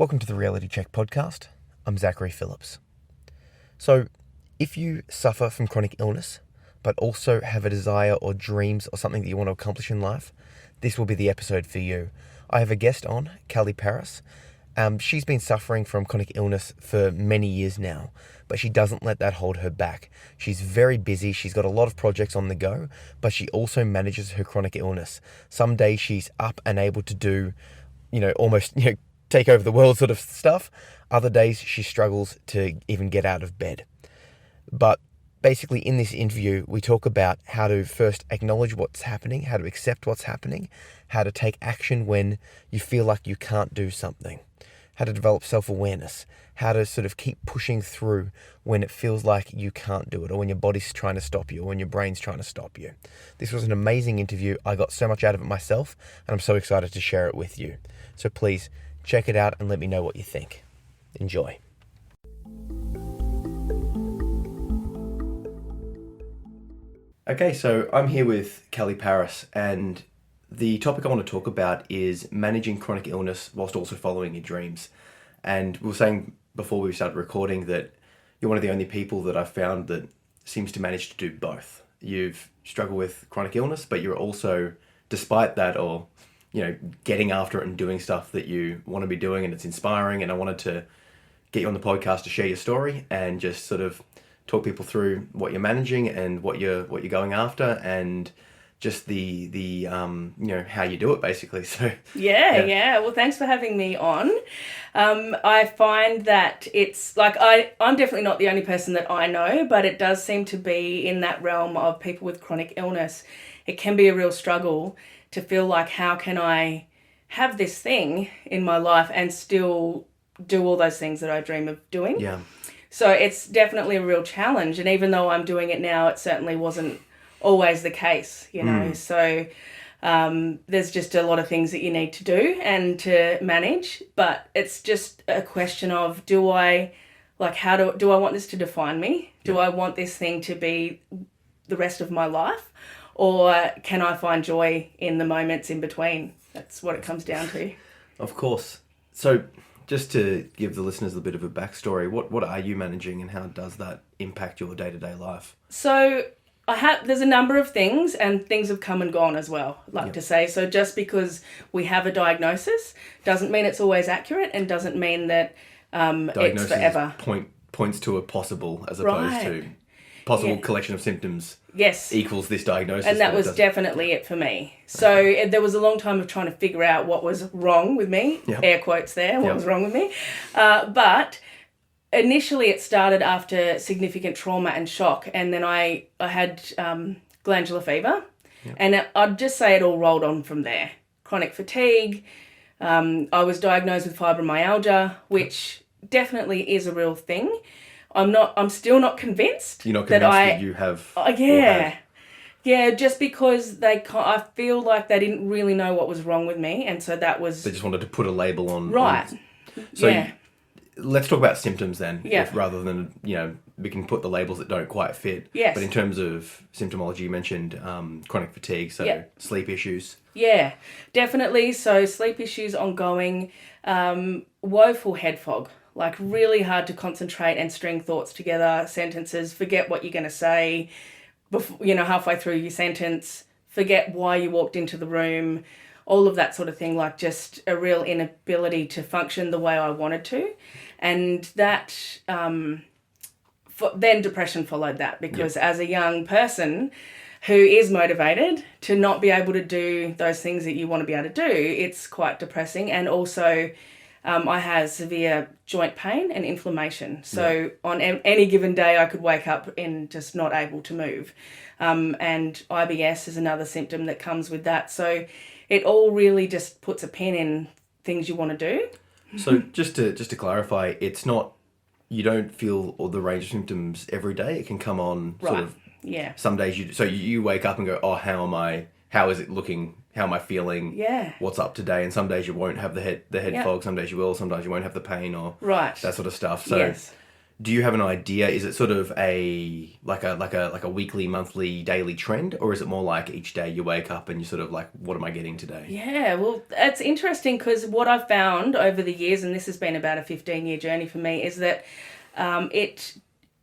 Welcome to the Reality Check podcast. I'm Zachary Phillips. So, if you suffer from chronic illness, but also have a desire or dreams or something that you want to accomplish in life, this will be the episode for you. I have a guest on, Callie Paris. She's been suffering from chronic illness for many years now, but she doesn't let that hold her back. She's very busy, she's got a lot of projects on the go, but she also manages her chronic illness. Some days she's up and able to do, almost, take over the world sort of stuff. Other days she struggles to even get out of bed. But basically in this interview, we talk about how to first acknowledge what's happening, how to accept what's happening, how to take action when you feel like you can't do something, how to develop self-awareness, how to sort of keep pushing through when it feels like you can't do it, or when your body's trying to stop you, or when your brain's trying to stop you. This was an amazing interview. I got so much out of it myself, and I'm so excited to share it with you. So please, check it out and let me know what you think. Enjoy. Okay, so I'm here with Callie Paris, and the topic I want to talk about is managing chronic illness whilst also following your dreams. And we were saying before we started recording that you're one of the only people that I've found that seems to manage to do both. You've struggled with chronic illness, but you're also, despite that, or getting after it and doing stuff that you want to be doing, and it's inspiring. And I wanted to get you on the podcast to share your story and just sort of talk people through what you're managing and what you're going after, and just the how you do it basically. So yeah. Well, thanks for having me on. I find that it's like I'm definitely not the only person that I know, but it does seem to be in that realm of people with chronic illness. It can be a real struggle to feel like, how can I have this thing in my life and still do all those things that I dream of doing? Yeah. So it's definitely a real challenge. And even though I'm doing it now, it certainly wasn't always the case, So there's just a lot of things that you need to do and to manage. But it's just a question of, do I want this to define me? Do I want this thing to be the rest of my life? Or can I find joy in the moments in between? That's what it comes down to. Of course. So just to give the listeners a bit of a backstory, what are you managing and how does that impact your day-to-day life? So there's a number of things, and things have come and gone as well, to say. So just because we have a diagnosis doesn't mean it's always accurate, and doesn't mean that it's forever. Points to a possible as opposed to possible collection of symptoms. Yes. Equals this diagnosis. And that was definitely it for me. So there was a long time of trying to figure out what was wrong with me, air quotes there, what was wrong with me. But initially it started after significant trauma and shock. And then I had glandular fever. Yep. And I'd just say it all rolled on from there. Chronic fatigue. I was diagnosed with fibromyalgia, which definitely is a real thing. I'm still not convinced. You're not convinced that you have... Yeah, just because I feel like they didn't really know what was wrong with me, and so that was... They just wanted to put a label on... Right. Let's talk about symptoms then. Yeah. Rather than, we can put the labels that don't quite fit. Yes. But in terms of symptomology, you mentioned chronic fatigue, so sleep issues. Yeah, definitely. So sleep issues ongoing, woeful head fog. Like really hard to concentrate and string thoughts together, sentences, forget what you're going to say, before, halfway through your sentence, forget why you walked into the room, all of that sort of thing, like just a real inability to function the way I wanted to. And that, then depression followed that, because as a young person who is motivated to not be able to do those things that you want to be able to do, it's quite depressing. And also... I had severe joint pain and inflammation. So on any given day, I could wake up and just not able to move. And IBS is another symptom that comes with that. So it all really just puts a pin in things you want to do. So just to clarify, it's not, you don't feel all the range of symptoms every day. It can come on sort of some days. You wake up and go, oh, how is it looking? How am I feeling? Yeah. What's up today? And some days you won't have the head fog. Some days you will. Sometimes you won't have the pain or that sort of stuff. So do you have an idea? Is it sort of a weekly, monthly, daily trend, or is it more like each day you wake up and you sort of like, what am I getting today? Yeah, well, it's interesting because what I've found over the years, and this has been about a 15-year journey for me, is that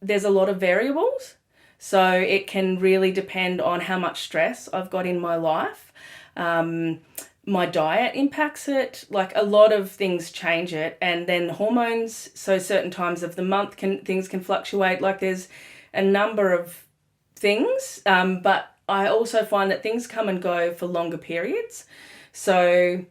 there's a lot of variables. So it can really depend on how much stress I've got in my life. My diet impacts it. Like, a lot of things change it, and then hormones. So certain times of the month things can fluctuate. Like, there's a number of things, but I also find that things come and go for longer periods. So,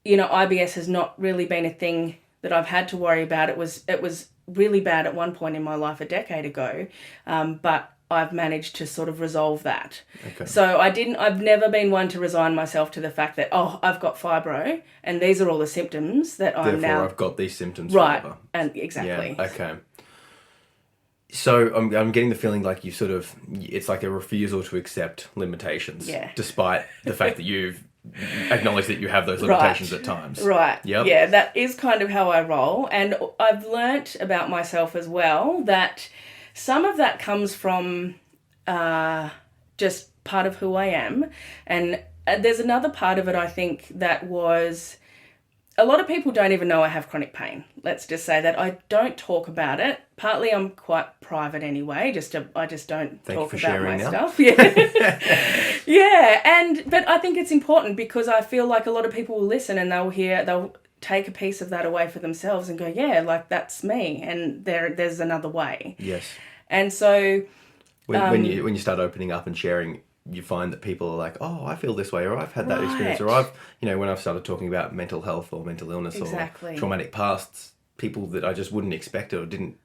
IBS has not really been a thing that I've had to worry about. It was really bad at one point in my life a decade ago, but I've managed to sort of resolve that. Okay. So I've never been one to resign myself to the fact that, I've got fibro and these are all the symptoms that I'm now... Therefore, I've got these symptoms right, forever. and exactly. Yeah, okay. So I'm getting the feeling like it's like a refusal to accept limitations. Yeah. Despite the fact that you've acknowledged that you have those limitations at times. Right. Yep. Yeah, that is kind of how I roll. And I've learnt about myself as well that some of that comes from just part of who I am. And there's another part of it, I think, that was... A lot of people don't even know I have chronic pain. Let's just say that I don't talk about it. Partly I'm quite private anyway. I just don't talk about my stuff. Yeah. Yeah. But I think it's important because I feel like a lot of people will listen and they'll take a piece of that away for themselves and go, yeah, like, that's me. And there's another way. Yes. And so when you start opening up and sharing, you find that people are like, oh, I feel this way, or I've had that experience, or when I've started talking about mental health or mental illness or traumatic pasts, people that I just wouldn't expect or didn't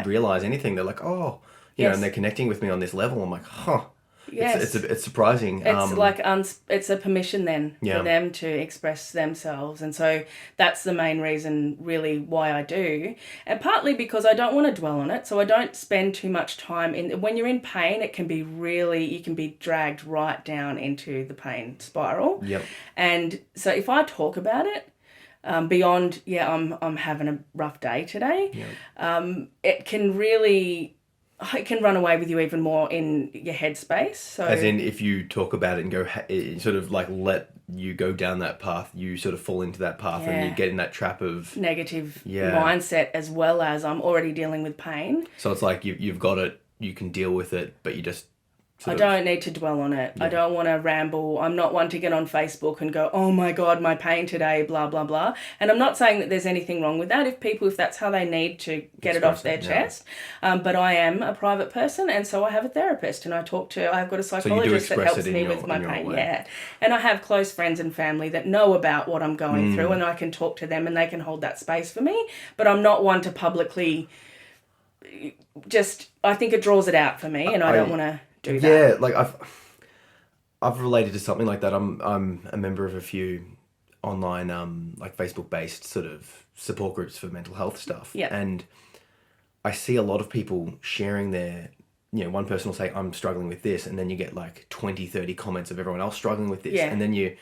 realize anything, they're like, oh, and they're connecting with me on this level. I'm like, huh. Yes. It's surprising. It's it's a permission then for them to express themselves. And so that's the main reason really why I do. And partly because I don't want to dwell on it. So I don't spend too much time when you're in pain, it can be you can be dragged right down into the pain spiral. Yep. And so if I talk about it, beyond, I'm having a rough day today, it can run away with you even more in your headspace. So, as in, if you talk about it and go, it sort of like let you go down that path, you sort of fall into that path and you get in that trap of negative mindset, as well as I'm already dealing with pain. So it's like you've got it, you can deal with it, but you just... I don't need to dwell on it. Yeah. I don't want to ramble. I'm not one to get on Facebook and go, oh my God, my pain today, blah, blah, blah. And I'm not saying that there's anything wrong with that if that's how they need to get it off their chest. But I am a private person, and so I have a therapist and I've got a psychologist that helps me with my pain. Yeah. And I have close friends and family that know about what I'm going through, and I can talk to them and they can hold that space for me. But I'm not one to publicly I think it draws it out for me, and I don't want to do that. Yeah, like I've related to something like that. I'm a member of a few online like Facebook based sort of support groups for mental health stuff. Yeah. And I see a lot of people sharing their, one person will say, I'm struggling with this, and then you get like 20, 30 comments of everyone else struggling with this. Yeah. And then if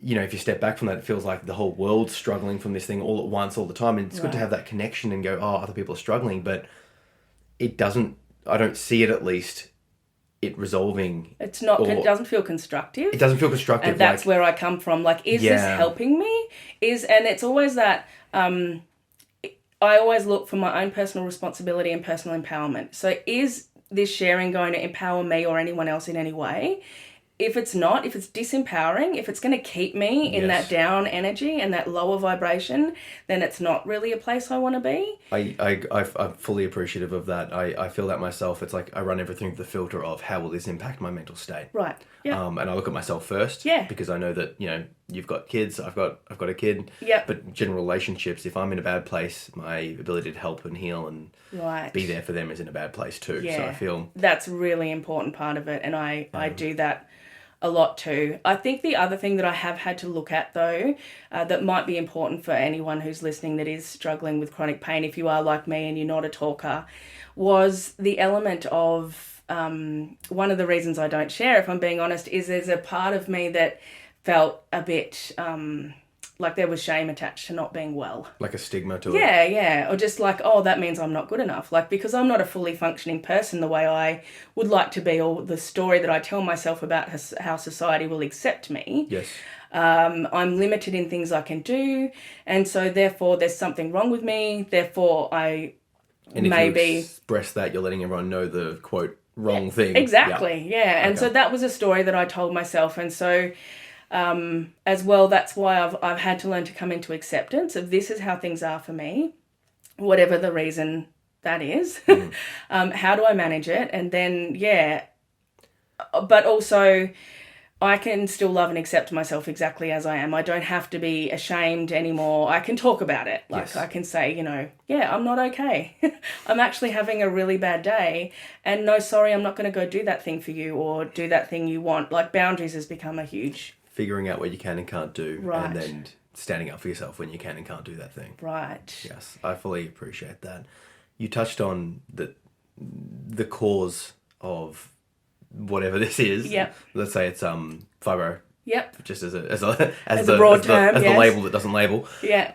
you step back from that, it feels like the whole world's struggling from this thing all at once, all the time. And it's good to have that connection and go, oh, other people are struggling, but I don't see it, at least, it resolving. It doesn't feel constructive. It doesn't feel constructive. And that's where I come from. Like, is this helping me? And it's always that, I always look for my own personal responsibility and personal empowerment. So is this sharing going to empower me or anyone else in any way? If it's not, if it's disempowering, if it's going to keep me in that down energy and that lower vibration, then it's not really a place I want to be. I'm fully appreciative of that. I feel that myself. It's like I run everything through the filter of how will this impact my mental state. Right. Yeah. And I look at myself first. Yeah. Because I know that, you've got kids, I've got a kid. Yeah. But general relationships, if I'm in a bad place, my ability to help and heal and be there for them is in a bad place too. Yeah. So I feel that's a really important part of it, and I do that a lot too. I think the other thing that I have had to look at though, that might be important for anyone who's listening that is struggling with chronic pain, if you are like me and you're not a talker, was the element of, one of the reasons I don't share, if I'm being honest, is there's a part of me that felt a bit like there was shame attached to not being well. Like a stigma to it. Yeah. Or just like, oh, that means I'm not good enough. Like, because I'm not a fully functioning person the way I would like to be, or the story that I tell myself about how society will accept me. Yes. I'm limited in things I can do. And so therefore there's something wrong with me. Therefore I And if maybe... you express that, you're letting everyone know the, quote, wrong thing. Exactly, yeah. And so that was a story that I told myself. And so as well, that's why I've had to learn to come into acceptance of this is how things are for me, whatever the reason that is. How do I manage it? And then, but also I can still love and accept myself exactly as I am. I don't have to be ashamed anymore. I can talk about it. Like, yes. I can say, I'm not okay. I'm actually having a really bad day. And no, sorry, I'm not going to go do that thing for you or do that thing you want. Like, boundaries has become a huge... Figuring out what you can and can't do. Right. And then standing up for yourself when you can and can't do that thing. Right. Yes, I fully appreciate that. You touched on the cause of... whatever this is. Yep. Let's say it's fibro. Yep. Just as a broad term, the label that doesn't label. Yeah.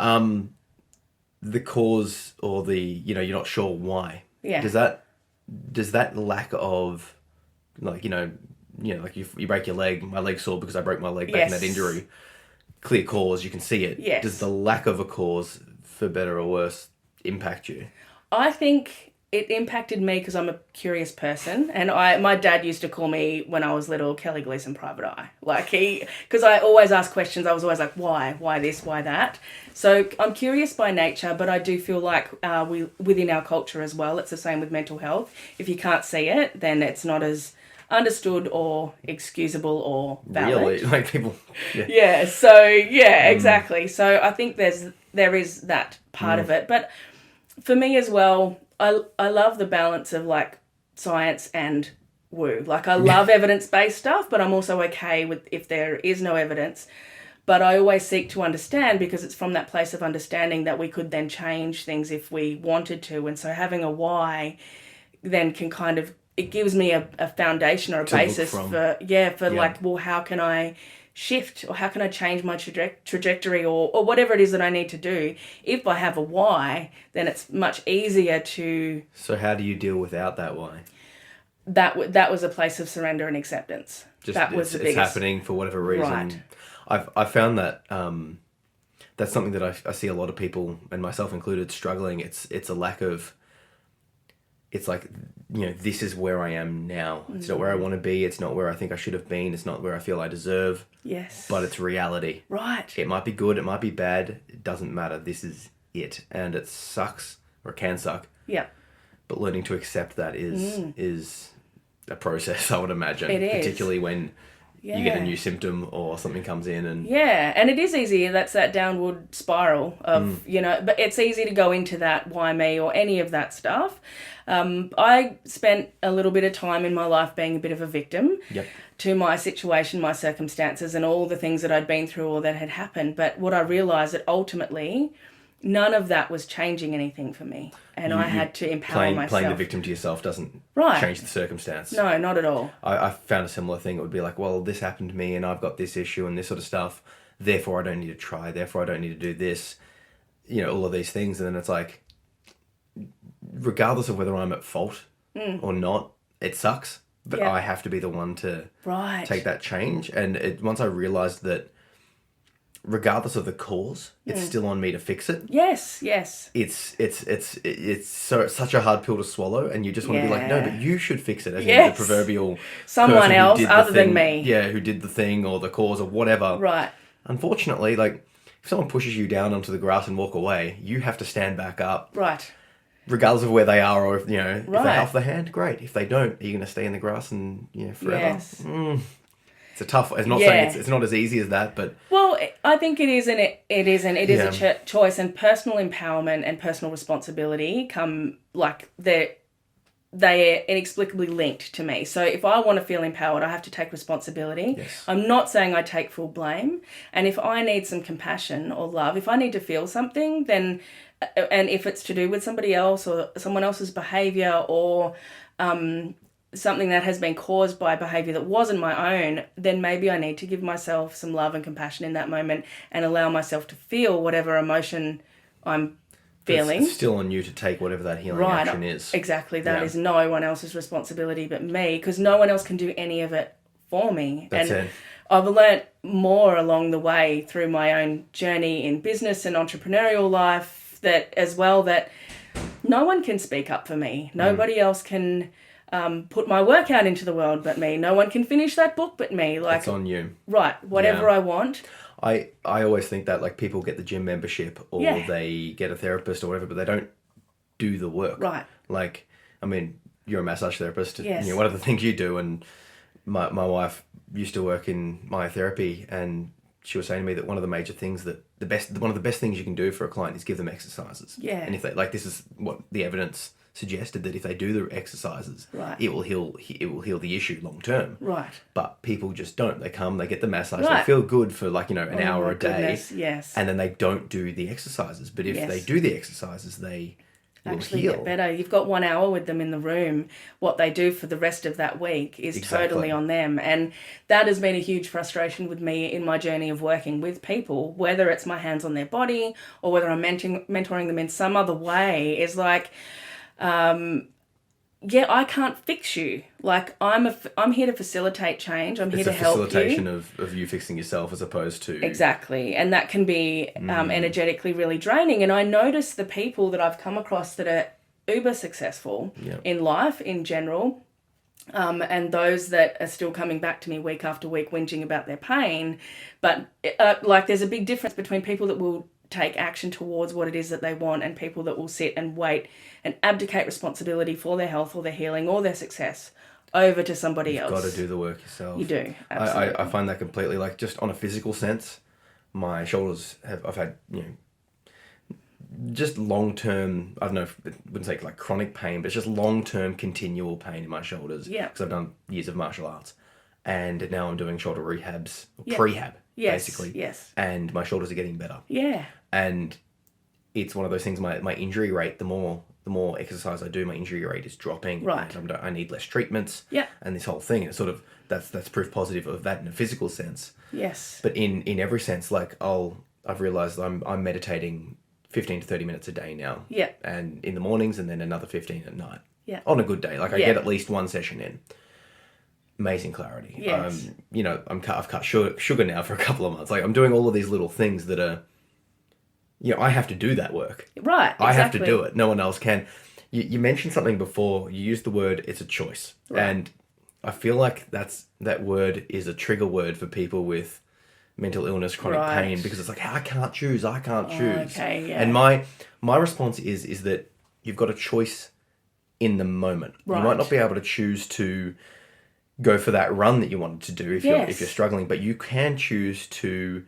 The cause or the you're not sure why. Yeah. Does that lack of like like you break your leg, my leg's sore because I broke my leg back in that injury. Clear cause, you can see it. Yes. Does the lack of a cause, for better or worse, impact you? I think it impacted me because I'm a curious person, and my dad used to call me when I was little Kelly Gleason Private Eye. Like because I always asked questions. I was always like, why this, why that. So I'm curious by nature, but I do feel like within our culture as well, it's the same with mental health. If you can't see it, then it's not as understood or excusable or valid. Really, like people. Yeah. Yeah. So exactly. So I think there is that part of it, but for me as well. I love the balance of like science and woo. Like I love evidence-based stuff, but I'm also okay with if there is no evidence. But I always seek to understand because it's from that place of understanding that we could then change things if we wanted to. And so having a why then can kind of, it gives me a foundation or a basis for like, well, how can I shift or how can I change my trajectory or whatever it is that I need to do. If I have a why, then it's much easier to... So how do you deal without that why? That was a place of surrender and acceptance. Just that was the biggest... It's happening for whatever reason. Right. I've found that that's something that I see a lot of people, and myself included, struggling. It's a lack of... It's like, this is where I am now. It's not where I want to be. It's not where I think I should have been. It's not where I feel I deserve. Yes. But it's reality. Right. It might be good. It might be bad. It doesn't matter. This is it. And it sucks, or it can suck. Yeah. But learning to accept that is a process, I would imagine. It is. Particularly when you get a new symptom or something comes in and... Yeah, and it is easy. That's that downward spiral of, but it's easy to go into that why me or any of that stuff. I spent a little bit of time in my life being a bit of a victim to my situation, my circumstances and all the things that I'd been through or that had happened. But what I realised that ultimately none of that was changing anything for me. And I had to empower myself. Playing the victim to yourself doesn't change the circumstance. No, not at all. I found a similar thing. It would be like, well, this happened to me and I've got this issue and this sort of stuff. Therefore, I don't need to try. Therefore, I don't need to do this. All of these things. And then it's like, regardless of whether I'm at fault or not, it sucks. But I have to be the one to take that change. And once I realised that regardless of the cause, it's still on me to fix it. Yes. It's such a hard pill to swallow, and you just want to be like, no, but you should fix it. As in the proverbial someone else other than me. Yeah, who did the thing or the cause or whatever. Right. Unfortunately, like if someone pushes you down onto the grass and walk away, you have to stand back up. Right. Regardless of where they are, or if they off the hand, great. If they don't, are you going to stay in the grass and forever? Yes. It's a tough. I'm not saying it's not as easy as that, but well, I think it is, and it isn't. It is a choice, and personal empowerment and personal responsibility come like they are inexplicably linked to me. So if I want to feel empowered, I have to take responsibility. Yes. I'm not saying I take full blame, and if I need some compassion or love, if I need to feel something, then and if it's to do with somebody else or someone else's behaviour or something that has been caused by behavior that wasn't my own, then maybe I need to give myself some love and compassion in that moment and allow myself to feel whatever emotion I'm feeling. It's still on you to take whatever that healing action is. Exactly. That is no one else's responsibility but me, because no one else can do any of it for me. That's and it. I've learnt more along the way through my own journey in business and entrepreneurial life that no one can speak up for me. Nobody else can put my work out into the world but me. No one can finish that book but me. Like, it's on you. Right. Whatever I want. I always think that, like, people get the gym membership or they get a therapist or whatever, but they don't do the work. Right. Like, I mean, you're a massage therapist. Yes. You know, what are the things you do? And my wife used to work in myotherapy, and she was saying to me that one of the major things one of the best things you can do for a client is give them exercises. Yeah. And if they, like, this is what the evidence suggested, that if they do the exercises, it will heal the issue long term. Right. But people just don't. They come, they get the massage, Right. they feel good for, like, you know, an hour a day. Goodness, yes. And then they don't do the exercises. But if they do the exercises, they actually will heal. get better. You've got 1 hour with them in the room. What they do for the rest of that week is totally on them. And that has been a huge frustration with me in my journey of working with people, whether it's my hands on their body or whether I'm mentoring them in some other way, is like, I can't fix you. Like, I'm here to facilitate change. I'm here to help you. It's a facilitation of you fixing yourself as opposed to... Exactly. And that can be energetically really draining. And I notice the people that I've come across that are uber successful in life in general, and those that are still coming back to me week after week whinging about their pain. But like, there's a big difference between people that will take action towards what it is that they want and people that will sit and wait and abdicate responsibility for their health or their healing or their success over to somebody else. You've got to do the work yourself. You do, absolutely. I find that completely, like, just on a physical sense, my shoulders I've had, you know, just long-term, I don't know if it wouldn't say like chronic pain, but it's just long-term continual pain in my shoulders. Yeah. Because I've done years of martial arts. And now I'm doing shoulder rehabs, prehab, basically. Yes. And my shoulders are getting better. Yeah. And it's one of those things, my injury rate, the more exercise I do, my injury rate is dropping. Right. And I need less treatments. Yeah. And this whole thing, it's sort of, that's proof positive of that in a physical sense. Yes. But in every sense, like, I've realized I'm meditating 15 to 30 minutes a day now. Yeah. And in the mornings, and then another 15 at night. Yeah. On a good day. Like, I get at least one session in. Amazing clarity. Yes. You know, I've cut sugar now for a couple of months. Like, I'm doing all of these little things that are, you know, I have to do that work. Right. Exactly. I have to do it. No one else can. You mentioned something before. You used the word, it's a choice. Right. And I feel like that word is a trigger word for people with mental illness, chronic pain, because it's like, I can't choose. Okay, yeah. And my response is that you've got a choice in the moment. Right. You might not be able to choose to go for that run that you wanted to do if you're struggling, but you can choose to,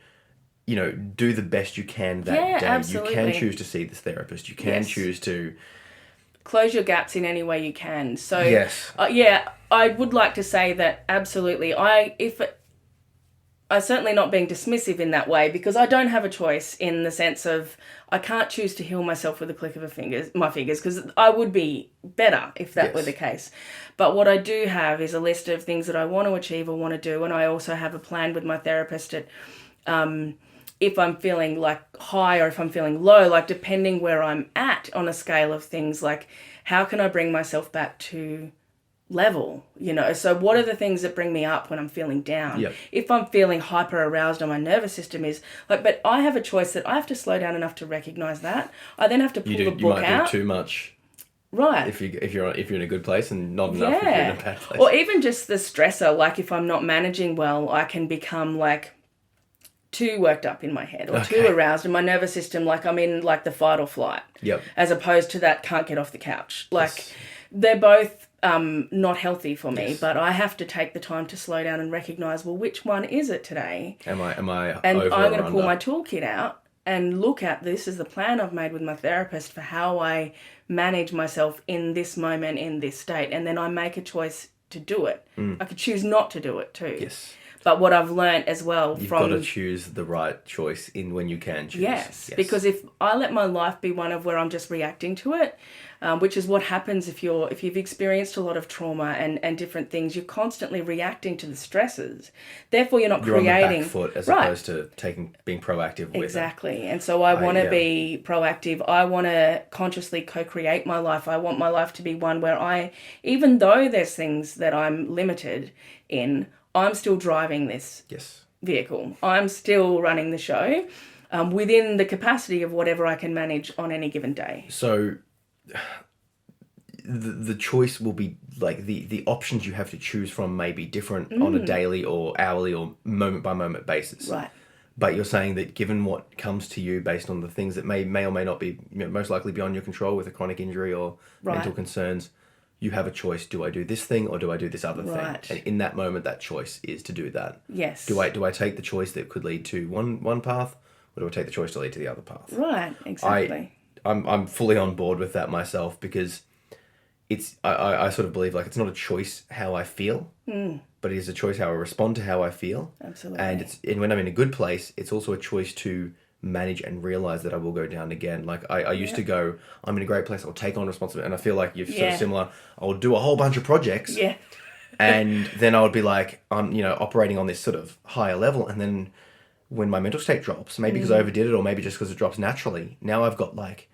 you know, do the best you can that day. Absolutely. You can choose to see this therapist. You can choose to close your gaps in any way you can. So yes, I would like to say that absolutely. I'm certainly not being dismissive in that way, because I don't have a choice in the sense of I can't choose to heal myself with a click of my fingers, because I would be better if that were the case. But what I do have is a list of things that I want to achieve or want to do, and I also have a plan with my therapist at if I'm feeling like high or if I'm feeling low, like depending where I'm at on a scale of things, like how can I bring myself back to level, you know? So what are the things that bring me up when I'm feeling down? Yep. If I'm feeling hyper aroused on my nervous system is like, but I have a choice that I have to slow down enough to recognize that. I then have to pull the book out. You might do too much. Right. If you're in a good place, and not enough if you're in a bad place. Or even just the stressor, like if I'm not managing well, I can become like too worked up in my head or too aroused in my nervous system, like I'm in like the fight or flight. Yep. As opposed to that can't get off the couch. Like they're both not healthy for me, but I have to take the time to slow down and recognize, well, which one is it today? Am I and over I'm going or to pull under? my toolkit out and look at this as the plan I've made with my therapist for how I manage myself in this moment, in this state, and then I make a choice to do it. I could choose not to do it too. Yes. But what I've learnt as well You've got to choose the right choice in when you can choose. Yes, because if I let my life be one of where I'm just reacting to it, which is what happens if you've experienced a lot of trauma and different things, you're constantly reacting to the stresses. Therefore, you're creating. On the back foot as opposed to being proactive with exactly. And so I want to be proactive. I want to consciously co-create my life. I want my life to be one where even though there's things that I'm limited in, I'm still driving this vehicle. I'm still running the show within the capacity of whatever I can manage on any given day. So the choice will be like the options you have to choose from may be different on a daily or hourly or moment by moment basis. Right. But you're saying that given what comes to you based on the things that may or may not be most likely beyond your control with a chronic injury or mental concerns, you have a choice. Do I do this thing or do I do this other thing? And in that moment, that choice is to do that. Yes. Do I take the choice that could lead to one path, or do I take the choice to lead to the other path? Right. Exactly. I'm fully on board with that myself, because I sort of believe like it's not a choice how I feel, but it is a choice how I respond to how I feel. Absolutely. And when I'm in a good place, it's also a choice to manage and realize that I will go down again. Like I used to go, I'm in a great place, I'll take on responsibility, and I feel like you're sort of similar. I'll do a whole bunch of projects, and then I would be like, I'm operating on this sort of higher level, and then when my mental state drops, maybe because I overdid it or maybe just because it drops naturally, now I've got like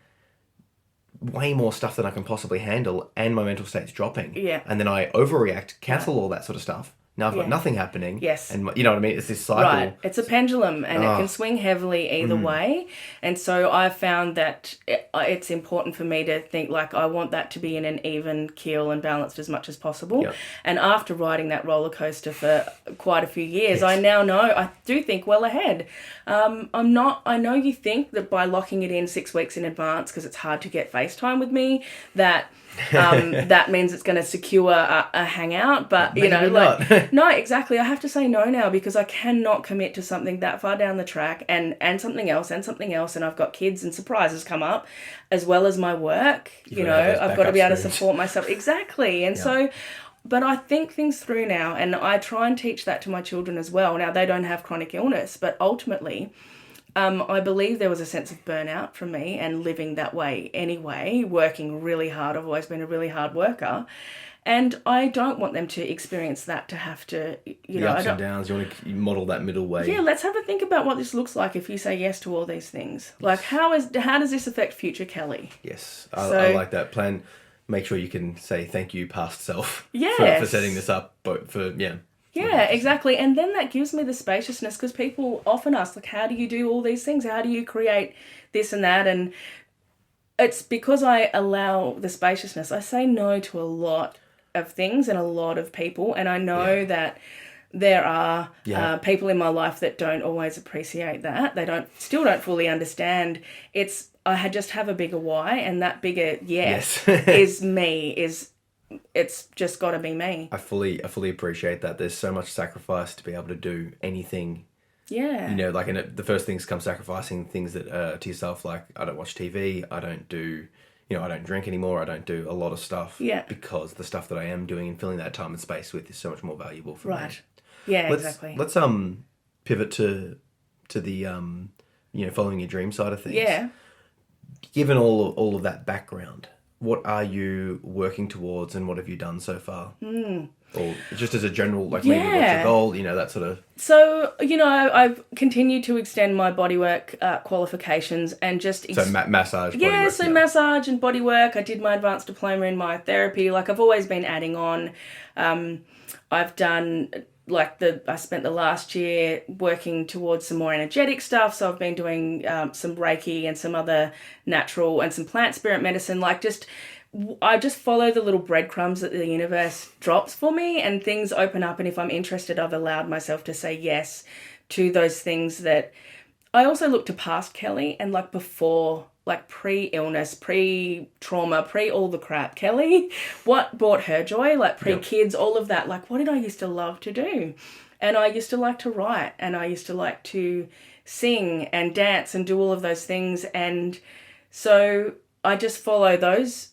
way more stuff than I can possibly handle, and my mental state's dropping. And then I overreact, cancel all that sort of stuff. Now I've got nothing happening. Yes. And you know what I mean? It's this cycle. Right. It's a pendulum, and it can swing heavily either way. And so I found that it's important for me to think like I want that to be in an even keel and balanced as much as possible. And after riding that roller coaster for quite a few years, I now know, I do think well ahead. I know you think that by locking it in 6 weeks in advance, because it's hard to get FaceTime with me, that that means it's going to secure a hangout, but no, exactly. I have to say no now, because I cannot commit to something that far down the track and something else, and I've got kids and surprises come up, as well as my work. I've got to be able to support myself. Exactly. And so, but I think things through now, and I try and teach that to my children as well. Now, they don't have chronic illness, but ultimately, I believe there was a sense of burnout from me and living that way anyway, working really hard. I've always been a really hard worker. And I don't want them to experience that, to have to, the ups and downs. You want to model that middle way. Yeah, let's have a think about what this looks like if you say yes to all these things. Like, how does this affect future Kelly? Yes, I like that plan. Make sure you can say thank you, past self, for setting this up. But Yeah, exactly. And then that gives me the spaciousness, because people often ask, like, how do you do all these things? How do you create this and that? And it's because I allow the spaciousness. I say no to a lot of things and a lot of people. And I know that there are people in my life that don't always appreciate that. They still don't fully understand. I just have a bigger why, and that bigger yes. is me, it's just got to be me. I fully appreciate that. There's so much sacrifice to be able to do anything. Yeah. And the first things come sacrificing things that to yourself, like I don't watch TV, I don't do, I don't drink anymore, I don't do a lot of stuff. Yeah. Because the stuff that I am doing and filling that time and space with is so much more valuable for me. Right. Yeah, exactly. Let's pivot to the following your dream side of things. Yeah. Given all of that background, what are you working towards, and what have you done so far? Or just as a general, like maybe what's your goal, that sort of... So, I've continued to extend my bodywork qualifications and just... massage, bodywork. Yeah, so massage and bodywork. I did my advanced diploma in myotherapy. Like, I've always been adding on. I've done... I spent the last year working towards some more energetic stuff. So I've been doing some Reiki and some other natural and some plant spirit medicine. I just follow the little breadcrumbs that the universe drops for me, and things open up. And if I'm interested, I've allowed myself to say yes to those things that I also look to past Kelly and before, pre-illness, pre-trauma, pre-all the crap. Kelly, what brought her joy? Pre-kids, all of that. What did I used to love to do? And I used to like to write, and I used to like to sing and dance and do all of those things. And so I just follow those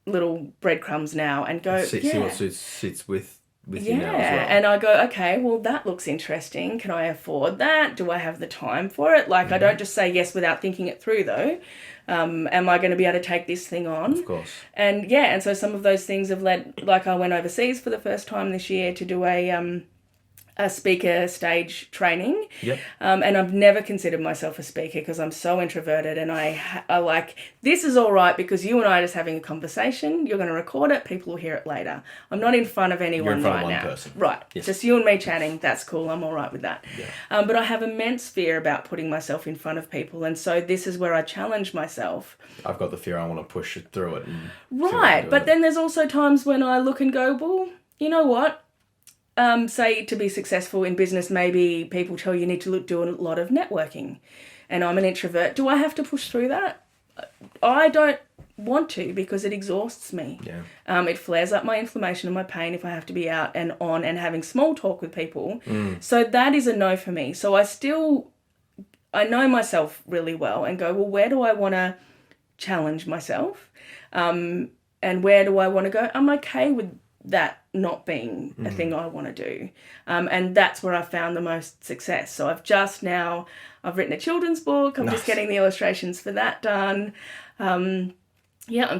little breadcrumbs now and go, see what sits with with you now as well. And I go, okay, well, that looks interesting. Can I afford that? Do I have the time for it? Like, I don't just say yes without thinking it through, though. Am I going to be able to take this thing on? Of course. And and so some of those things have led, like I went overseas for the first time this year to do a speaker stage training. Yep. And I've never considered myself a speaker because I'm so introverted, and I like, this is all right because you and I are just having a conversation. You're going to record it. People will hear it later. I'm not in front of anyone. You're in front right of one now. person. Right. Yes. Just you and me chatting. That's cool. I'm all right with that. Yeah. But I have immense fear about putting myself in front of people. And so this is where I challenge myself. I've got the fear. I want to push it through it. Right. But then there's also times when I look and go, well, you know what? Say to be successful in business, maybe people tell you need to do a lot of networking, and I'm an introvert. Do I have to push through that? I don't want to, because it exhausts me. Yeah. It flares up my inflammation and my pain if I have to be out and on and having small talk with people. So that is a no for me. So I know myself really well and go, well, where do I want to challenge myself? And where do I want to go? I'm okay with that not being a thing I want to do. And that's where I found the most success. So I've written a children's book. I'm just getting the illustrations for that done. I'm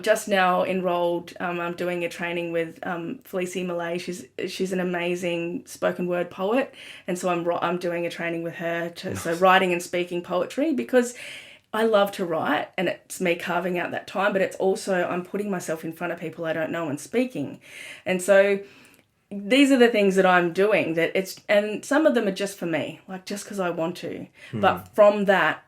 just now enrolled. I'm doing a training with Felicie Malay. She's an amazing spoken word poet. And so I'm doing a training with her so writing and speaking poetry, because I love to write, and it's me carving out that time, but it's also I'm putting myself in front of people I don't know and speaking. And so these are the things that I'm doing, and some of them are just for me, like just because I want to. But from that,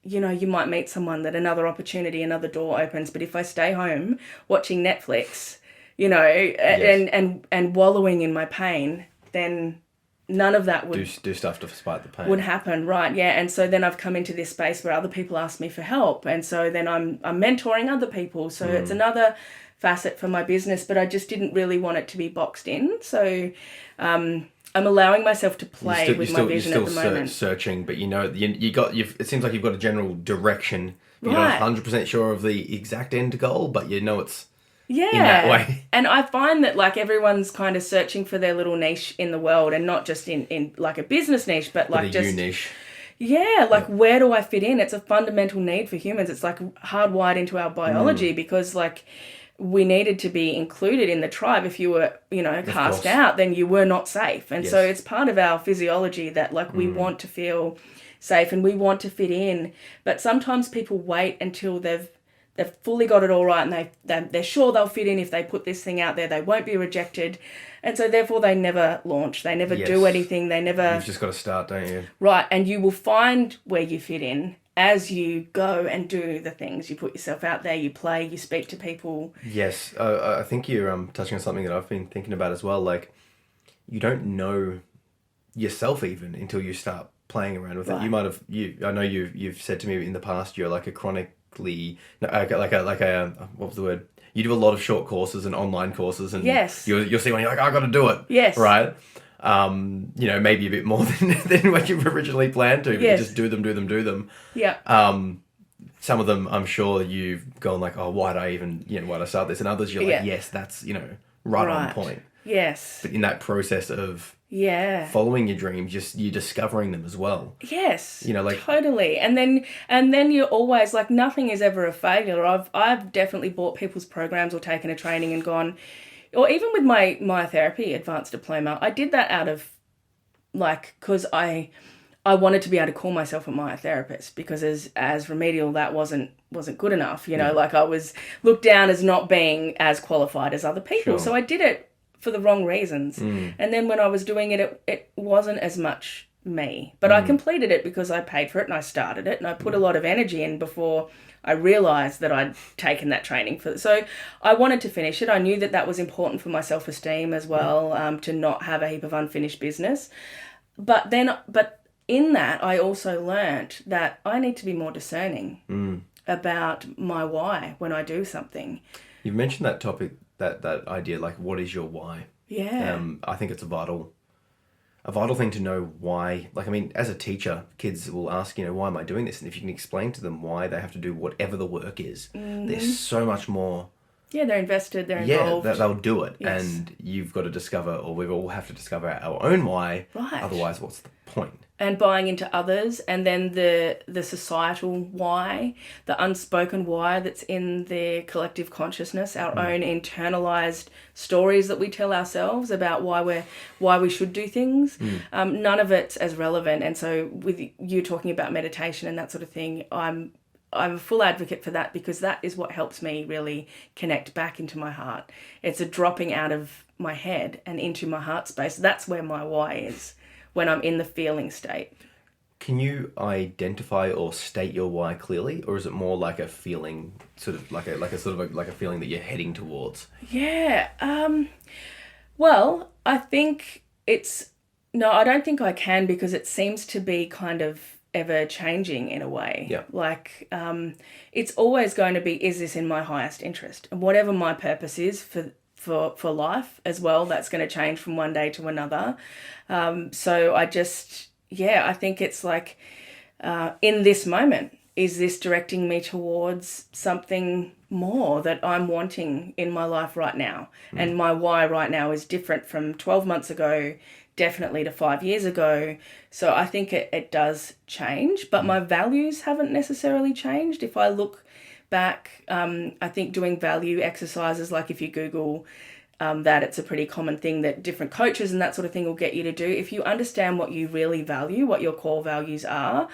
you might meet someone that another opportunity, another door opens. But if I stay home watching Netflix, and wallowing in my pain, then none of that would do stuff to spite the pain. Would happen, right? Yeah. And so then I've come into this space where other people ask me for help, and so then I'm mentoring other people. So it's another facet for my business, but I just didn't really want it to be boxed in. So I'm allowing myself to play with my vision at the moment. You're still searching, but it seems like you've got a general direction. You're Right. not 100% sure of the exact end goal, but you know it's in that way. And I find that like everyone's kind of searching for their little niche in the world, and not just in like a business niche, but like just niche. Yeah, like where do I fit in? It's a fundamental need for humans. It's like hardwired into our biology, because like we needed to be included in the tribe. If you were, cast out, then you were not safe. And so it's part of our physiology that like we want to feel safe and we want to fit in. But sometimes people wait until they've fully got it all right, and they're sure they'll fit in. If they put this thing out there, they won't be rejected. And so therefore they never launch. They never do anything. They never... You've just got to start, don't you? Right. And you will find where you fit in as you go and do the things. You put yourself out there, you play, you speak to people. Yes. I think you're touching on something that I've been thinking about as well. Like, you don't know yourself even until you start playing around with it. You might have... I know you've said to me in the past you're like a chronic... what was the word? You do a lot of short courses and online courses, and you'll see when you're like, I got to do it. Yes. Right. Maybe a bit more than what you've originally planned to. But you just do them. Yeah. Some of them, I'm sure you've gone like, oh, why'd I start this? And others, you're like, yes, that's right on point. Yes. But in that process of following your dreams, you're discovering them as well. Yes. Totally. And then you're always like, nothing is ever a failure. I've definitely bought people's programs or taken a training and gone, or even with my myotherapy advanced diploma, I did that out of like, because I wanted to be able to call myself a myotherapist, because as remedial that wasn't good enough, like I was looked down as not being as qualified as other people. Sure. So I did it for the wrong reasons. And then when I was doing it, it wasn't as much me. But I completed it because I paid for it and I started it and I put a lot of energy in before I realised that I'd taken that training for. So I wanted to finish it. I knew that was important for my self-esteem as well, to not have a heap of unfinished business. But in that, I also learnt that I need to be more discerning about my why when I do something. You've mentioned that topic, that idea, like, what is your why? Yeah. I think it's a vital thing to know why. Like, I mean, as a teacher, kids will ask, why am I doing this? And if you can explain to them why they have to do whatever the work is, there's so much more Yeah, they're invested, they're Yeah, involved. they'll do it. Yes. And you've got to discover, or we all have to discover our own why. Right. Otherwise, what's the point? And buying into others, and then the societal why, the unspoken why that's in the collective consciousness, our own internalized stories that we tell ourselves about why we should do things. None of it's as relevant. And so with you talking about meditation and that sort of thing, I'm a full advocate for that, because that is what helps me really connect back into my heart. It's a dropping out of my head and into my heart space. That's where my why is, when I'm in the feeling state. Can you identify or state your why clearly, or is it more like a feeling, like a feeling that you're heading towards? Yeah. Well, I think no, I don't think I can, because it seems to be kind of ever changing in a way. Yeah. Like, it's always going to be, is this in my highest interest? And whatever my purpose is for life as well, that's going to change from one day to another. So I think it's like, in this moment, is this directing me towards something more that I'm wanting in my life right now? And my why right now is different from 12 months ago, definitely to 5 years ago. So I think it does change, but my values haven't necessarily changed. If I look back, I think doing value exercises, like if you Google that, it's a pretty common thing that different coaches and that sort of thing will get you to do. If you understand what you really value, what your core values are,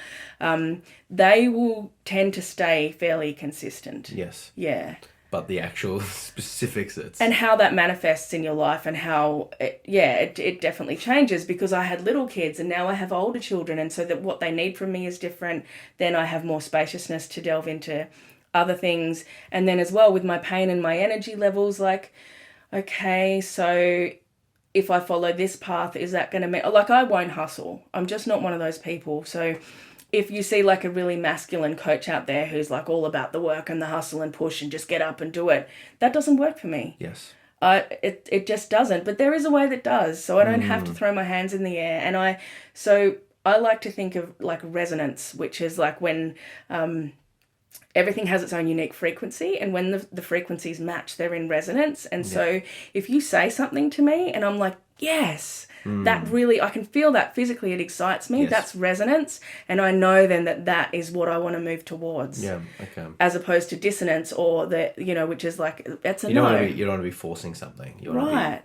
they will tend to stay fairly consistent. Yes. Yeah. But the actual specifics, and how that manifests in your life, and how it definitely changes, because I had little kids and now I have older children, and so that what they need from me is different. Then I have more spaciousness to delve into other things. And then as well with my pain and my energy levels, like, okay, so if I follow this path, is that going to mean, like, I won't hustle. I'm just not one of those people. So if you see like a really masculine coach out there who's like all about the work and the hustle and push and just get up and do it, that doesn't work for me. Yes. It just doesn't. But there is a way that does. So I don't have to throw my hands in the air. And I like to think of like resonance, which is like when everything has its own unique frequency, and when the frequencies match, they're in resonance. And so if you say something to me and I'm like, yes, that really, I can feel that physically, it excites me. Yes. That's resonance. And I know then that is what I want to move towards. Yeah, okay. As opposed to dissonance, or which is like, that's a you no. You don't want to be forcing something. You want right.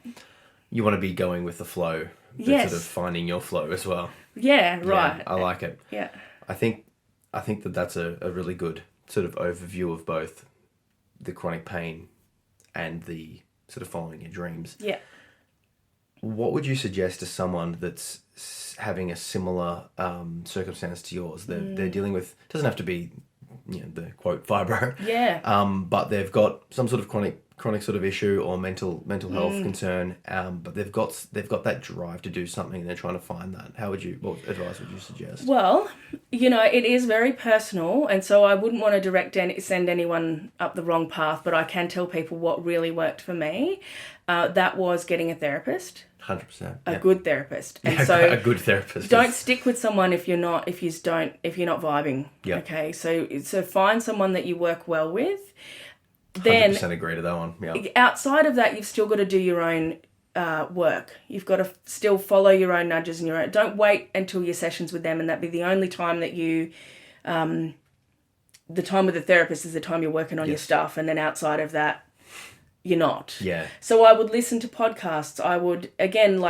You want to be going with the flow, but yes. sort of finding your flow as well. Yeah, right. Yeah, I like it. Yeah. I think that's a really good sort of overview of both the chronic pain and the sort of following your dreams. Yeah. What would you suggest to someone that's having a similar circumstance to yours? They're dealing with, doesn't have to be, the quote fibro. Yeah. But they've got some sort of chronic sort of issue or mental health concern. But they've got that drive to do something, and they're trying to find that. What advice would you suggest? Well, it is very personal, and so I wouldn't want to send anyone up the wrong path, but I can tell people what really worked for me. That was getting a therapist. 100%. A good therapist. And a good therapist. Don't stick with someone if you're not vibing. Yeah. Okay. So find someone that you work well with. 100% agree to that one. Yeah. Outside of that, you've still got to do your own work. You've got to still follow your own nudges and your own. Don't wait until your sessions with them and that be the only time that you, the time with the therapist is the time you're working on your stuff, and then outside of that, you're not. Yeah. So I would listen to podcasts. I would, again,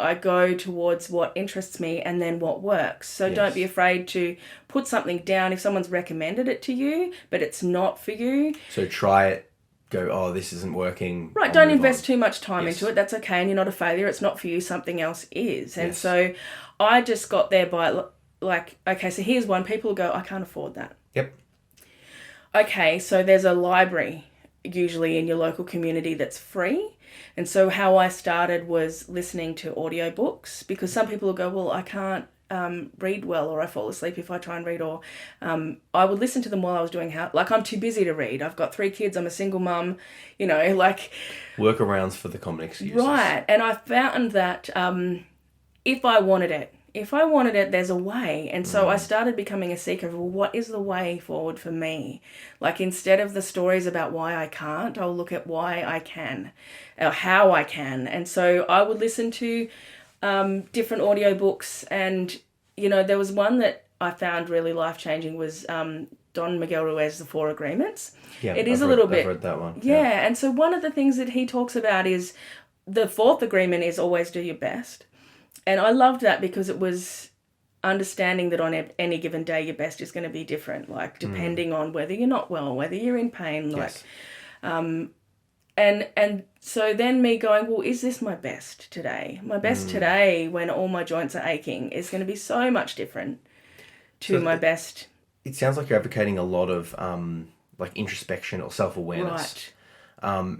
I go towards what interests me and then what works. So don't be afraid to put something down if someone's recommended it to you, but it's not for you. So try it. Go, oh, this isn't working. Right, don't invest too much time into it. That's okay, and you're not a failure. It's not for you. Something else is. And so I just got there by, like, okay, so here's one. People will go, I can't afford that. Yep. Okay, so there's a library usually in your local community that's free. And so how I started was listening to audiobooks, because some people will go, well, I can't read well, or I fall asleep if I try and read, or I would listen to them while I was doing I'm too busy to read. I've got 3 kids, I'm a single mum, workarounds for the common excuses. Right. And I found that if I wanted it, if I wanted it, there's a way. And so I started becoming a seeker of, well, what is the way forward for me? Like, instead of the stories about why I can't, I'll look at why I can, or how I can. And so I would listen to different audiobooks. And, you know, there was one that I found really life-changing was Don Miguel Ruiz's The Four Agreements. Yeah, it is a little bit. I've read that one. Yeah, and so one of the things that he talks about is the fourth agreement is always do your best. And I loved that because it was understanding that on any given day, your best is going to be different, like depending on whether you're not well, whether you're in pain, like, and so then me going, well, is this my best today? My best today, when all my joints are aching, is going to be so much different to my best. It sounds like you're advocating a lot of like introspection or self-awareness. Right.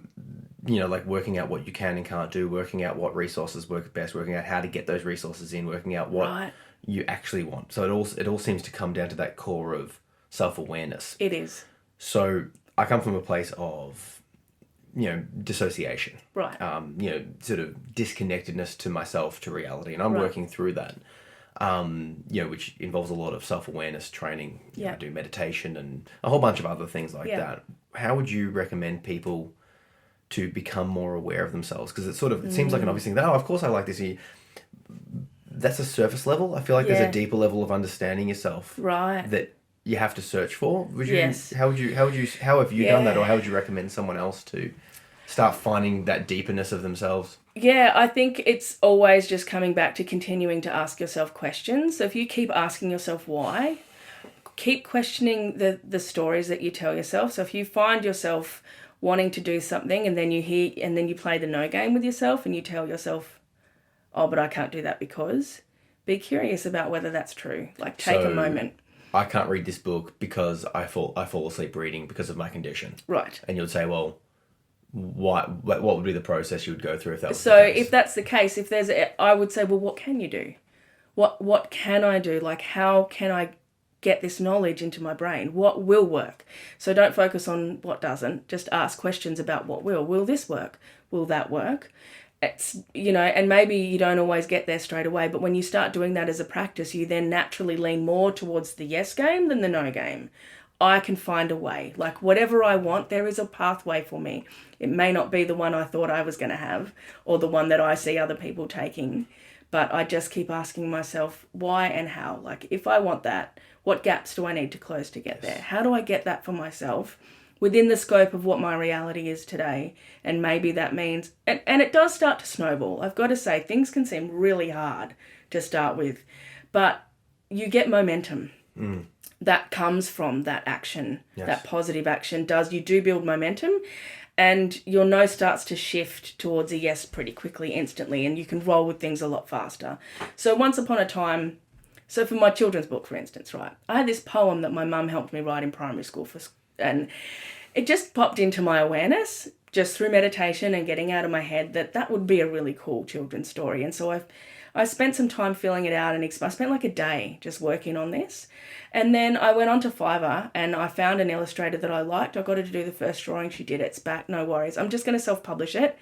You know, like working out what you can and can't do, working out what resources work best, working out how to get those resources in, working out what you actually want. So it all seems to come down to that core of self-awareness. It is. So I come from a place of, you know, dissociation. Right. You know, sort of disconnectedness to myself, to reality. And I'm working through that, you know, which involves a lot of self-awareness training. You know, I do meditation and a whole bunch of other things like that. How would you recommend people to become more aware of themselves? Because it seems like an obvious thing. Oh, of course I like this. That's a surface level. I feel like there's a deeper level of understanding yourself. Right. That you have to search for. Yes. How have you done that, or how would you recommend someone else to start finding that deeperness of themselves? Yeah, I think it's always just coming back to continuing to ask yourself questions. So if you keep asking yourself why, keep questioning the stories that you tell yourself. So if you find yourself wanting to do something and then you play the no game with yourself and you tell yourself, oh, but I can't do that because, be curious about whether that's true. Like, take a moment. I can't read this book because I fall asleep reading because of my condition. Right. And you'd say, well, what would be the process you would go through if that was so the case? If that's the case, I would say, well, what can you do? What can I do? Like, how can I get this knowledge into my brain? What will work? So don't focus on what doesn't. Just ask questions about what will. Will this work? Will that work? It's, you know, and maybe you don't always get there straight away, but when you start doing that as a practice, you then naturally lean more towards the yes game than the no game. I can find a way. Like, whatever I want, there is a pathway for me. It may not be the one I thought I was going to have or the one that I see other people taking, but I just keep asking myself why and how. Like, if I want that, what gaps do I need to close to get there? How do I get that for myself within the scope of what my reality is today? And maybe that means, and it does start to snowball. I've got to say, things can seem really hard to start with, but you get momentum. That comes from that action, that positive action you do build momentum, and your no starts to shift towards a yes pretty quickly, instantly, and you can roll with things a lot faster. So once upon a time, so for my children's book, for instance, right, I had this poem that my mum helped me write in primary school, and it just popped into my awareness just through meditation and getting out of my head that would be a really cool children's story. And so I spent some time filling it out, and I spent like a day just working on this. And then I went on to Fiverr and I found an illustrator that I liked. I got her to do the first drawing. She did it. It's back. No worries. I'm just going to self-publish it.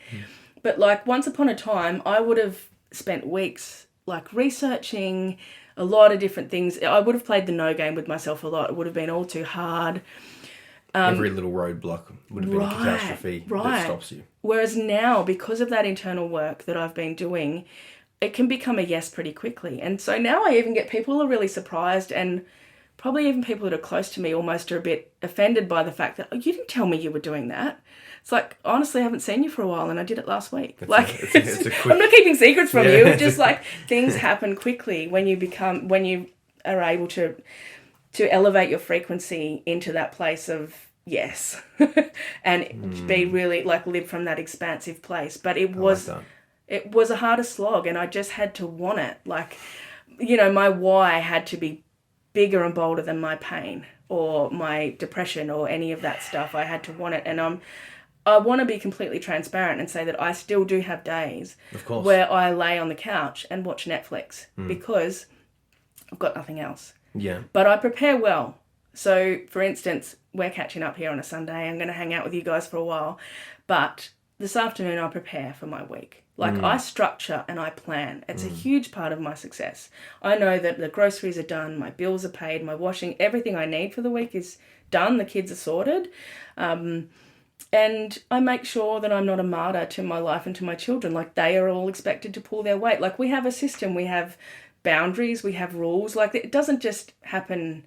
But like, once upon a time, I would have spent weeks like researching a lot of different things. I would have played the no game with myself a lot. It would have been all too hard. Every little roadblock would have been a catastrophe that stops you. Whereas now, because of that internal work that I've been doing, it can become a yes pretty quickly. And so now I even get people who are really surprised, and probably even people that are close to me almost are a bit offended by the fact that, oh, you didn't tell me you were doing that. It's like, honestly, I haven't seen you for a while and I did it last week. I'm not keeping secrets from you. Just like, things happen quickly when you are able to elevate your frequency into that place of yes and be really like, live from that expansive place. But it was a harder slog, and I just had to want it. Like, you know, my why had to be bigger and bolder than my pain or my depression or any of that stuff. I had to want it. And I want to be completely transparent and say that I still do have days where I lay on the couch and watch Netflix because I've got nothing else. Yeah. But I prepare well. So, for instance, we're catching up here on a Sunday. I'm going to hang out with you guys for a while. But this afternoon I prepare for my week. Like I structure and I plan. It's a huge part of my success. I know that the groceries are done, my bills are paid, my washing, everything I need for the week is done. The kids are sorted. And I make sure that I'm not a martyr to my life and to my children. Like they are all expected to pull their weight. Like we have a system, we have boundaries, we have rules. Like it doesn't just happen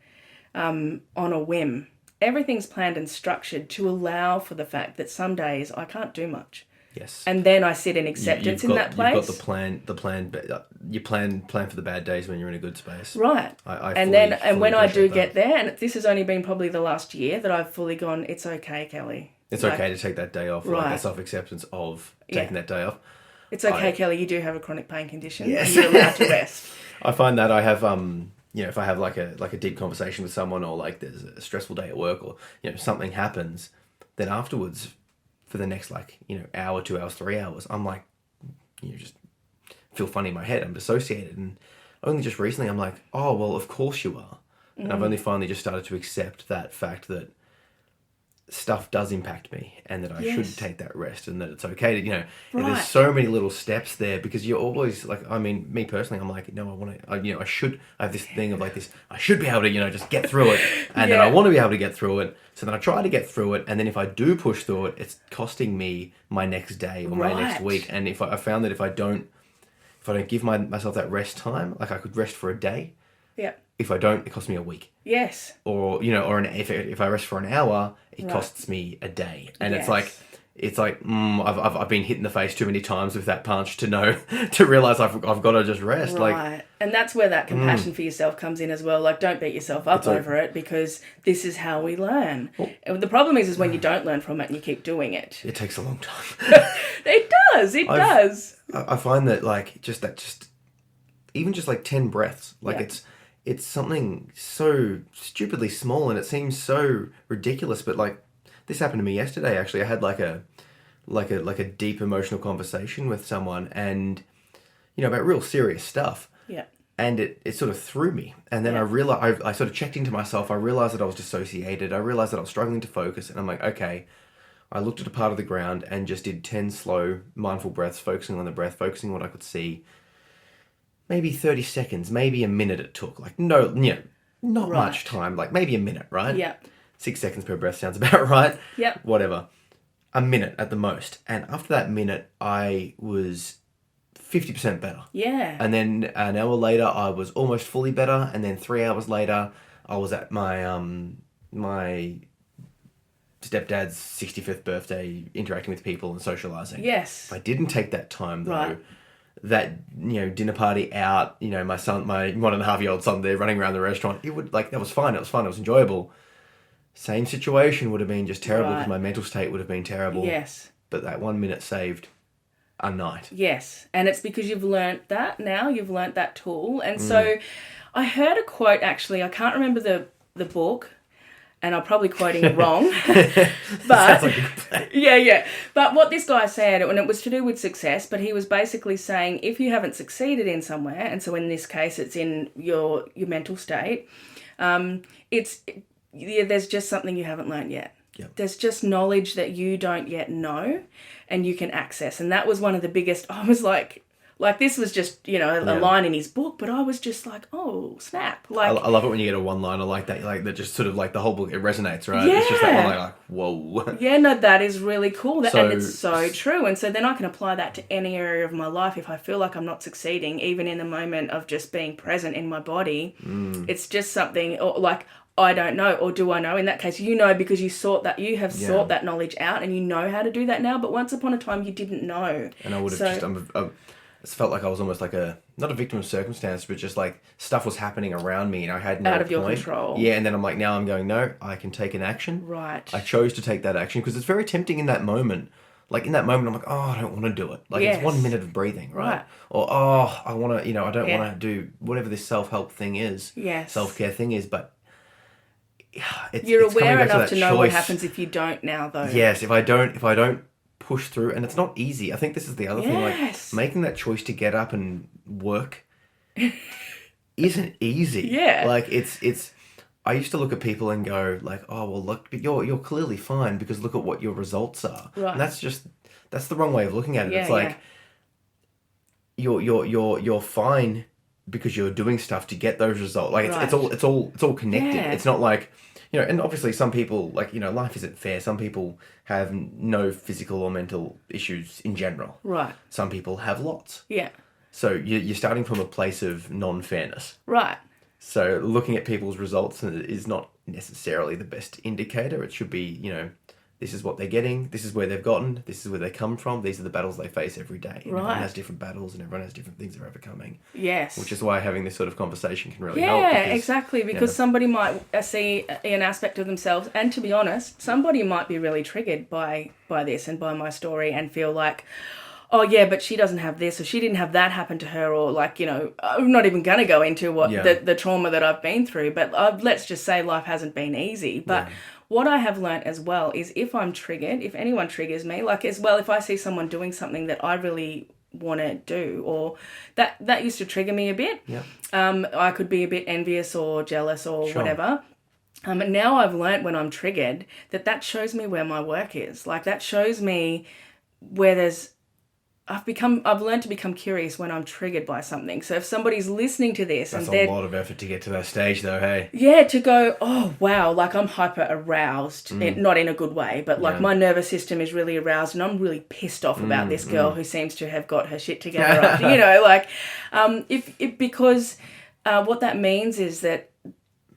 on a whim. Everything's planned and structured to allow for the fact that some days I can't do much. Yes. And then I sit in acceptance in that place. You've got the plan. You plan for the bad days when you're in a good space. Right. And when I do get there, and this has only been probably the last year that I've fully gone, it's okay, Kelly. It's okay to take that day off. Right. Like that self-acceptance of taking that day off. It's okay, Kelly, you do have a chronic pain condition. Yes. And you're allowed to rest. I find that I have, if I have like a deep conversation with someone, or like there's a stressful day at work, or, something happens, then afterwards, for the next hour, 2 hours, 3 hours, I'm like, just feel funny in my head. I'm dissociated. And only just recently I'm like, oh, well, of course you are. And I've only finally just started to accept that fact that stuff does impact me, and that I should take that rest, and that it's okay to, and there's so many little steps there, because you're always like, I mean, me personally, I'm like, no, I have this thing of like this, I should be able to, just get through it. And then I want to be able to get through it. So then I try to get through it. And then if I do push through it, it's costing me my next day or my next week. And if I found that if I don't give myself that rest time, like I could rest for a day. Yeah. If I don't, it costs me a week. Yes. Or, if I rest for an hour, it costs me a day. And it's like I've been hit in the face too many times with that punch to realize I've got to just rest. Right. And that's where that compassion for yourself comes in as well. Like, don't beat yourself up over it, because this is how we learn. Well, the problem is when you don't learn from it and you keep doing it. It takes a long time. It does. It does. I find that even just 10 breaths, it's something so stupidly small, and it seems so ridiculous, but this happened to me yesterday. Actually, I had a deep emotional conversation with someone, and about real serious stuff. Yeah. And it sort of threw me, and then I realized I sort of checked into myself. I realized that I was dissociated. I realized that I was struggling to focus, and I'm like, okay. I looked at a part of the ground and just did 10 slow, mindful breaths, focusing on the breath, focusing on what I could see. Maybe 30 seconds, maybe a minute it took. Not much time, maybe a minute, right? Yeah. 6 seconds per breath sounds about right. Yep. Whatever. A minute at the most. And after that minute, I was 50% better. Yeah. And then an hour later, I was almost fully better. And then 3 hours later, I was at my my stepdad's 65th birthday, interacting with people and socializing. Yes. If I didn't take that time, though, that dinner party out, my 1.5-year-old son there running around the restaurant, it would that was fine. It was fun. It was enjoyable. Same situation would have been just terrible, because my mental state would have been terrible. Yes. But that 1 minute saved a night. Yes. And it's because you've learnt that now. You've learnt that tool. And so I heard a quote, actually. I can't remember the book, and I'm probably quoting it wrong. But sounds like a good plan. Yeah. But what this guy said, and it was to do with success, but he was basically saying, if you haven't succeeded in somewhere, and so in this case it's in your mental state, there's just something you haven't learned yet. Yep. There's just knowledge that you don't yet know and you can access. And that was one of the biggest, I was like this was just, a line in his book, but I was just like, oh, snap. I love it when you get a one-liner like that, that just sort of the whole book, it resonates, right? Yeah. It's just that one, whoa. Yeah, no, that is really cool. And it's so true. And so then I can apply that to any area of my life. If I feel like I'm not succeeding, even in the moment of just being present in my body, it's just something, or I don't know, or do I know? In that case, because you sought that knowledge out, and you know how to do that now. But once upon a time, you didn't know. And I would have it felt like I was almost not a victim of circumstance, but just stuff was happening around me, and I had no out of point. your control. Yeah, and then I'm now I'm going, no, I can take an action. Right. I chose to take that action, because it's very tempting in that moment. In that moment, I'm like, oh, I don't want to do it. It's 1 minute of breathing, right? Or, oh, I want to, I don't want to do whatever this self-help thing is. Yes. Self-care thing is, but you're it's aware enough to know choice. what happens if you don't now, though. Yes, if I don't push through, and it's not easy. I think this is the other thing, making that choice to get up and work isn't easy. Yeah. It's I used to look at people and go oh, well, look, but you're clearly fine, because look at what your results are. Right. And that's that's the wrong way of looking at it. Yeah, It's like you're fine because you're doing stuff to get those results. Like it's all connected. Yeah. It's not like, you know, and obviously some people, like, you know, life isn't fair. Some people have no physical or mental issues in general. Right. Some people have lots. Yeah. So you're starting from a place of non-fairness. Right. So looking at people's results is not necessarily the best indicator. It should be, you know, this is what they're getting, this is where they've gotten, this is where they come from, these are the battles they face every day. And everyone has different battles and everyone has different things they're overcoming. Yes. Which is why having this sort of conversation can really help. Yeah, exactly. Because somebody might see an aspect of themselves, and to be honest, somebody might be really triggered by this and by my story and feel like, oh yeah, but she doesn't have this, or she didn't have that happen to her, or like, you know, I'm not even going to go into what the trauma that I've been through, but let's just say life hasn't been easy. But what I have learnt as well is if I'm triggered, if anyone triggers me, like as well, if I see someone doing something that I really want to do, or that used to trigger me a bit. Yeah. I could be a bit envious or jealous or whatever. And now I've learnt when I'm triggered that shows me where my work is. Like that shows me where I've learned to become curious when I'm triggered by something. So if somebody's listening to this, that's a lot of effort to get to that stage, though. Hey. Yeah, to go, oh wow, like I'm hyper aroused, not in a good way, but like my nervous system is really aroused, and I'm really pissed off about this girl who seems to have got her shit together. After, you know, like because what that means is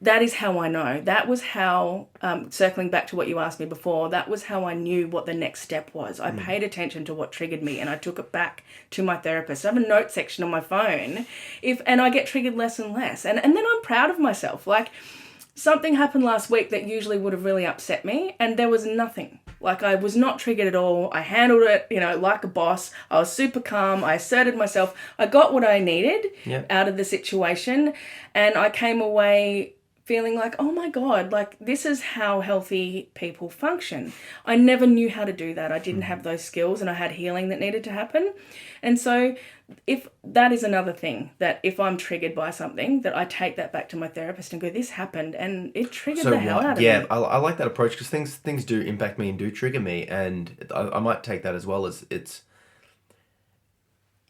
that is how I know. That was how, circling back to what you asked me before, that was how I knew what the next step was. I paid attention to what triggered me and I took it back to my therapist. I have a note section on my phone and I get triggered less and less. And then I'm proud of myself. Like something happened last week that usually would have really upset me and there was nothing. Like I was not triggered at all. I handled it, you know, like a boss. I was super calm. I asserted myself. I got what I needed out of the situation and I came away feeling like, oh my God, like this is how healthy people function. I never knew how to do that. I didn't have those skills and I had healing that needed to happen. And so if that is another thing, that if I'm triggered by something, that I take that back to my therapist and go, this happened and it triggered the hell out of me. Yeah, I like that approach because things do impact me and do trigger me. And I might take that as well as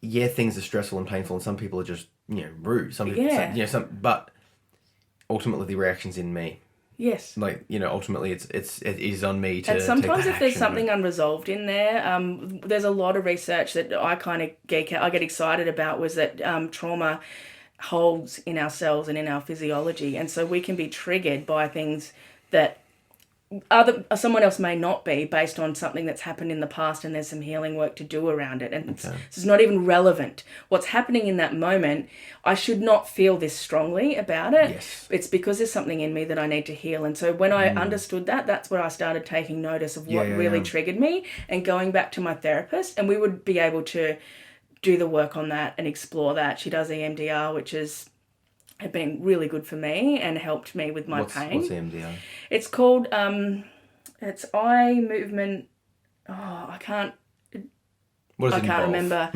things are stressful and painful and some people are just, you know, rude. Some people, but ultimately the reaction's in me. Yes. Like, you know, ultimately it is on me to. And sometimes take if there's something unresolved in there, there's a lot of research that I kind of get excited about was that trauma holds in our cells and in our physiology. And so we can be triggered by things that someone else may not be based on something that's happened in the past and there's some healing work to do around it. And it's not even relevant. What's happening in that moment, I should not feel this strongly about it. Yes. It's because there's something in me that I need to heal. And so when I understood that, that's where I started taking notice of what really triggered me and going back to my therapist. And we would be able to do the work on that and explore that. She does EMDR, which have been really good for me and helped me with my pain. What's EMDR? It's called, it's eye movement. Oh, I can't remember.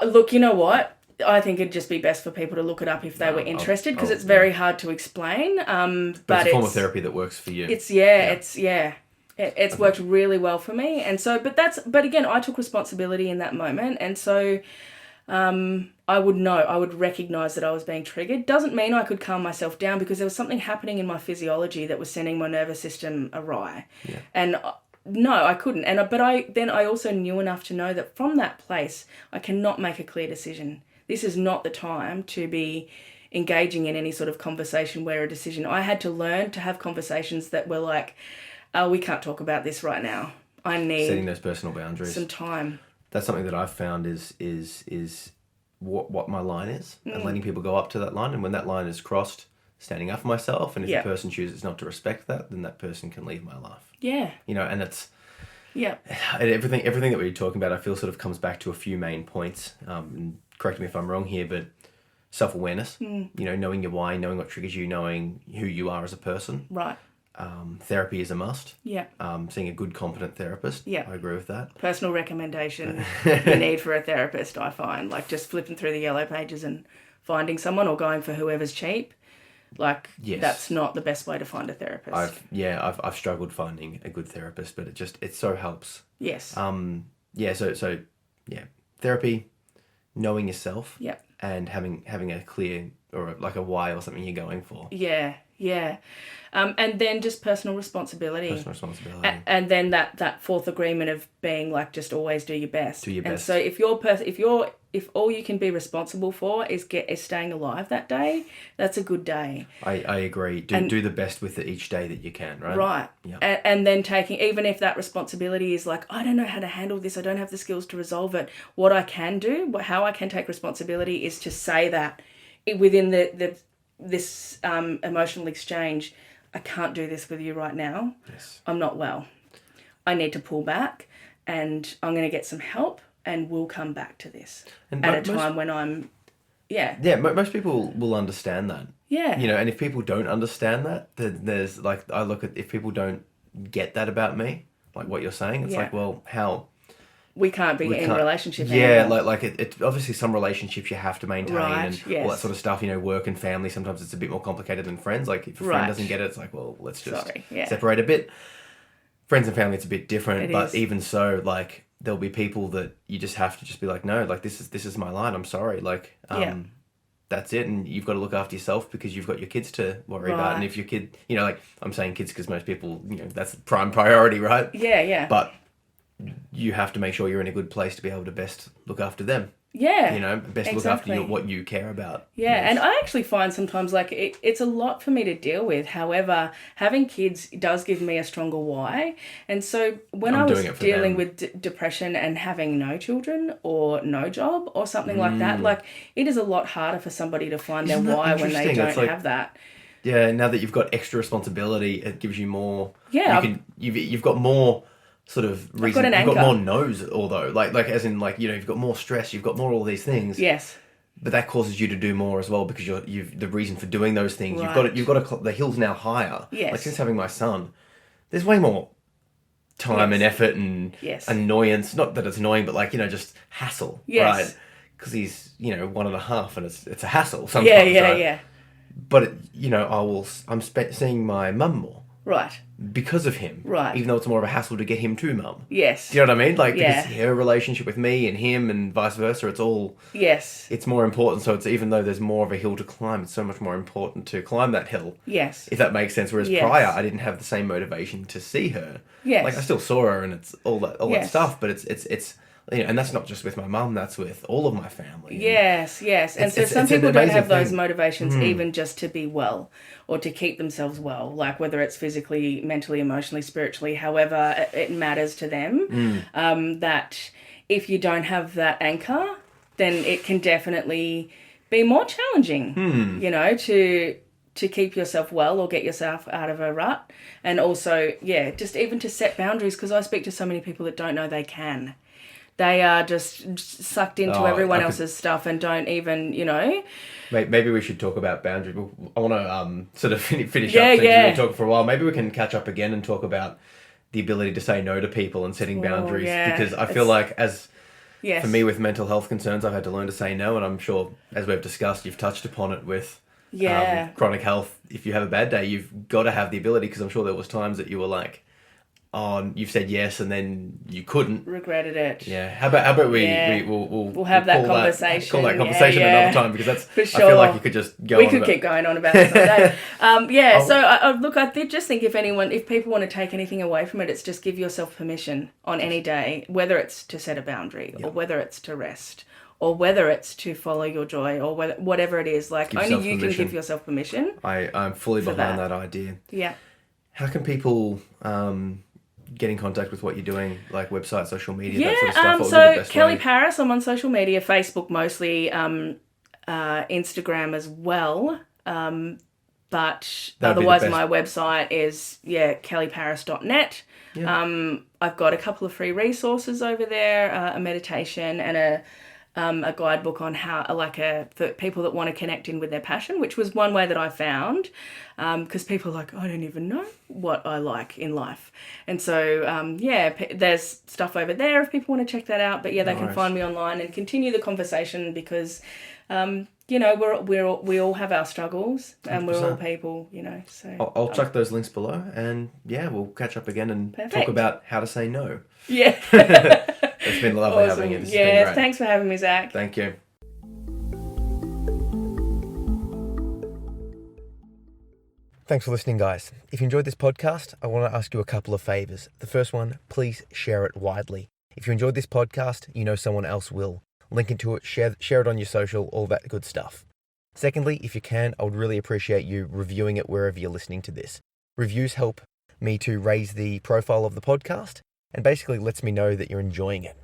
Look, you know what? I think it'd just be best for people to look it up if they were interested because it's very hard to explain. But it's a form of therapy that works for you. It's worked really well for me. And so, but again, I took responsibility in that moment. And so, I would recognize that I was being triggered. Doesn't mean I could calm myself down because there was something happening in my physiology that was sending my nervous system awry. Yeah. And no, I couldn't. But I also knew enough to know that from that place, I cannot make a clear decision. This is not the time to be engaging in any sort of conversation where a decision. I had to learn to have conversations that were like, oh, we can't talk about this right now. I need setting those personal boundaries. Some time. That's something that I've found is what my line is and letting people go up to that line. And when that line is crossed, standing up for myself. And if the person chooses not to respect that, then that person can leave my life. Yeah. You know, and it's... Yeah. Everything that we're talking about, I feel sort of comes back to a few main points. And correct me if I'm wrong here, but self-awareness, you know, knowing your why, knowing what triggers you, knowing who you are as a person. Right. Therapy is a must. Yeah. Seeing a good, competent therapist. Yeah. I agree with that. Personal recommendation you need for a therapist, I find. Like just flipping through the yellow pages and finding someone or going for whoever's cheap. Like, Yes. that's not the best way to find a therapist. I've struggled finding a good therapist, but it so helps. Yes. So therapy, knowing yourself. Yep. And having a clear, or like a why or something you're going for. Yeah. And then just personal responsibility. And then that fourth agreement of being like, just always do your best. Do your best. And so if all you can be responsible for is staying alive that day, that's a good day. I agree. Do the best with it each day that you can, right? Right. Yeah. And then taking, even if that responsibility is like, I don't know how to handle this, I don't have the skills to resolve it. What I can do, how I can take responsibility is to say that within this emotional exchange, I can't do this with you right now. Yes. I'm not well. I need to pull back, and I'm going to get some help, and we'll come back to this at a time when I'm, most people will understand that. Yeah. And if people don't understand that, then there's like, I look at, if people don't get that about me, like what you're saying, it's like, well, how? We can't be in a relationship anymore. anymore. Like it obviously some relationships you have to maintain and all that sort of stuff, work and family, sometimes it's a bit more complicated than friends. Like if a friend doesn't get it, it's like, well, let's just separate a bit. Friends and family, it's a bit different, but even so, like there'll be people that you just have to just be like, no, like this is my line, I'm sorry. Like, that's it, and you've got to look after yourself because you've got your kids to worry about. And if your kid, like I'm saying kids because most people, that's the prime priority, right? Yeah. But you have to make sure you're in a good place to be able to best look after them. Yeah. Best look after what you care about. Yeah, and I actually find sometimes like it's a lot for me to deal with. However, having kids does give me a stronger why. And so when I was dealing with depression and having no children or no job or something like that, like it is a lot harder for somebody to find their why when they don't have that. Yeah, now that you've got extra responsibility, it gives you more. Yeah, you've got more sort of reason. You've got more no's, although like as in like you've got more stress, you've got more all these things. Yes. But that causes you to do more as well because you've the reason for doing those things. Right. You've got the hill's now higher. Yes. Like since having my son, there's way more time and effort and annoyance. Not that it's annoying, but like just hassle. Yes. Right. Because he's 1.5 and it's a hassle sometimes. Yeah. But I'm seeing my mum more. Right. Because of him. Right. Even though it's more of a hassle to get him to mum. Yes. Do you know what I mean? Like, because her relationship with me and him and vice versa, it's all... Yes. It's more important. So it's even though there's more of a hill to climb, it's so much more important to climb that hill. Yes. If that makes sense. Whereas prior, I didn't have the same motivation to see her. Yes. Like, I still saw her and it's all that stuff, but it's and that's not just with my mum, that's with all of my family. Yes. And so some people don't have those motivations even just to be well or to keep themselves well, like whether it's physically, mentally, emotionally, spiritually, however it matters to them, that if you don't have that anchor, then it can definitely be more challenging, to keep yourself well or get yourself out of a rut. And also, just even to set boundaries, because I speak to so many people that don't know they can. They are just sucked into everyone else's stuff and don't even, Maybe we should talk about boundaries. I want to sort of finish up things. We've been talking for a while. Maybe we can catch up again and talk about the ability to say no to people and setting boundaries. Because I feel like for me with mental health concerns, I've had to learn to say no. And I'm sure, as we've discussed, you've touched upon it with chronic health. If you have a bad day, you've got to have the ability, because I'm sure there was times that you were like, you've said yes and then you couldn't. Regretted it. Yeah. How about we'll have that conversation. Call that conversation another time, because that's for sure. I feel like you could just go. We could keep going on about it someday. So I did just think if people want to take anything away from it, it's just give yourself permission on any day, whether it's to set a boundary or whether it's to rest or whether it's to follow your joy or whatever it is. Like only you can give yourself permission. I'm fully behind that idea. Yeah. How can people get in contact with what you're doing, like website, social media, that sort of stuff? What So Kelly Paris, I'm on social media, Facebook mostly, Instagram as well. But otherwise my website is kellyparis.net. Yeah. I've got a couple of free resources over there, a meditation and a guidebook on how, for people that want to connect in with their passion, which was one way that I found, because people are like, I don't even know what I like in life. And so, there's stuff over there if people want to check that out. But they can find me online and continue the conversation, because, you know, we all have our struggles, and 100%. we're all people, you know. So I'll chuck those links below, and yeah, we'll catch up again and talk about how to say no. Yeah. It's been lovely having you. This has been great. Thanks for having me, Zach. Thank you. Thanks for listening, guys. If you enjoyed this podcast, I want to ask you a couple of favors. The first one, please share it widely. If you enjoyed this podcast, you know someone else will. Link into it, share it on your social, all that good stuff. Secondly, if you can, I would really appreciate you reviewing it wherever you're listening to this. Reviews help me to raise the profile of the podcast and basically lets me know that you're enjoying it.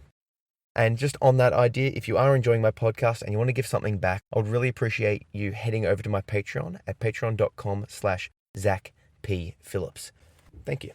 And just on that idea, if you are enjoying my podcast and you want to give something back, I would really appreciate you heading over to my Patreon at patreon.com/ZachPPhillips. Thank you.